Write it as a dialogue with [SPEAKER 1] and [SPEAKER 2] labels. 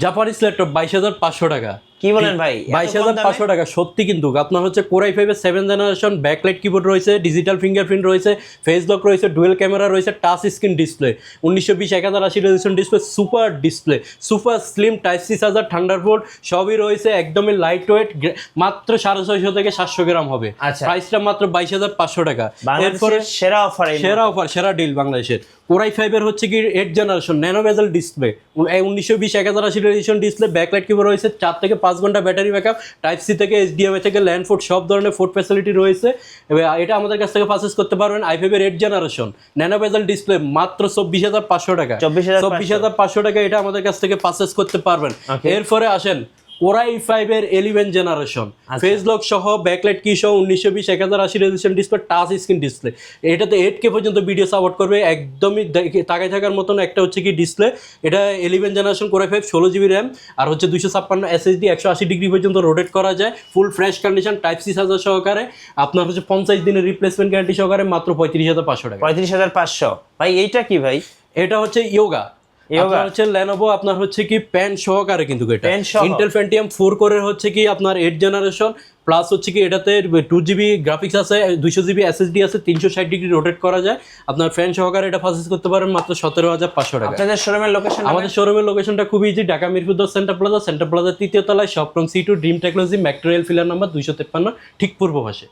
[SPEAKER 1] Japanese laptop 22,500 টাকা।
[SPEAKER 2] কি বলেন ভাই,
[SPEAKER 1] 22,500 টাকা সত্যি। কিন্তু আপনার হচ্ছে কোরাই 5-এর 7 জেনারেশন, ব্যাকলাইট কিবোর্ড রয়েছে, ডিজিটাল ফিঙ্গারপ্রিন্ট রয়েছে, ফেস লক রয়েছে, ডুয়েল ক্যামেরা রয়েছে, touch screen display, 1920x1080 resolution display, super display, super slim, type C charger, Thunderbolt সবই রয়েছে, একদমই লাইট ওয়েট, মাত্র 650 থেকে 700 গ্রাম হবে।
[SPEAKER 2] আচ্ছা,
[SPEAKER 1] প্রাইসটা মাত্র 22,500 টাকা।
[SPEAKER 2] এরপরে সেরা অফার,
[SPEAKER 1] সেরা ডিল বাংলাদেশের। কোরাই 5-এর হচ্ছে কি 8 জেনারেশন, ন্যানো বেজেল display, 1920x1080 resolution display, backlight keyboard রয়েছে, 4 থেকে 5 ঘন্টা ব্যাটারি ব্যাকআপ, টাইপ সি থেকে HDMI থেকে ল্যান্ড পোর্ট, সব ধরনের পোর্ট ফ্যাসিলিটি রয়েছে। এবার এটা আমাদের কাছ থেকে পারচেজ করতে পারবেন। i5 এর 8 জেনারেশন, ন্যানো বেজেল ডিসপ্লে, মাত্র 24,500 টাকা। 24,500 টাকা এটা আমাদের কাছ থেকে পারচেজ করতে পারবেন। এরপরে আসেন কোরাই 5-এর 11 জেনারেশন, ফেস লক সহ, ব্যাকলাইট কি সহ, 1920x1080 resolution display, touch screen display, এটাতে 8K পর্যন্ত ভিডিও সাপোর্ট করবে, একদমই তাকায় থাকার মতন একটা হচ্ছে কি ডিসপ্লে। এটা 11 জেনারেশন কোরাই 5, 16GB র্যাম, আর হচ্ছে 256 SSD, 180 ডিগ্রি পর্যন্ত রোটেট করা যায়, full fresh condition, type C charger সহকারে। আপনার হচ্ছে 50 দিনের রিপ্লেসমেন্ট গ্যারান্টি সহকারে, মাত্র 35,500 টাকা।
[SPEAKER 2] 35,500 ভাই। এইটা কি ভাই?
[SPEAKER 1] এটা হচ্ছে ইয়োগা। আপনার হচ্ছে Lenovo, আপনার হচ্ছে কি প্যান সহকারে, কিন্তু এটা ইন্টেল Pentium 4 কোরের হচ্ছে কি আপনার 8 জেনারেশন, প্লাস হচ্ছে কি এটাতে 2GB গ্রাফিক্স আছে, 200GB SSD আছে, 360 ডিগ্রি রোটেট করা যায়। আপনার ফ্যান সহকারে এটা পারচেজ করতে পারেন মাত্র 17,500 টাকা।
[SPEAKER 2] আপনাদের শোরুমের লোকেশন?
[SPEAKER 1] আমাদের শোরুমের লোকেশনটা খুব easy, Dhaka Mirpur 10 centre plaza 3য় তলায়, শপ নং C2, dream technology, metro rail, pillar number 253, ঠিক পূর্ব পাশে।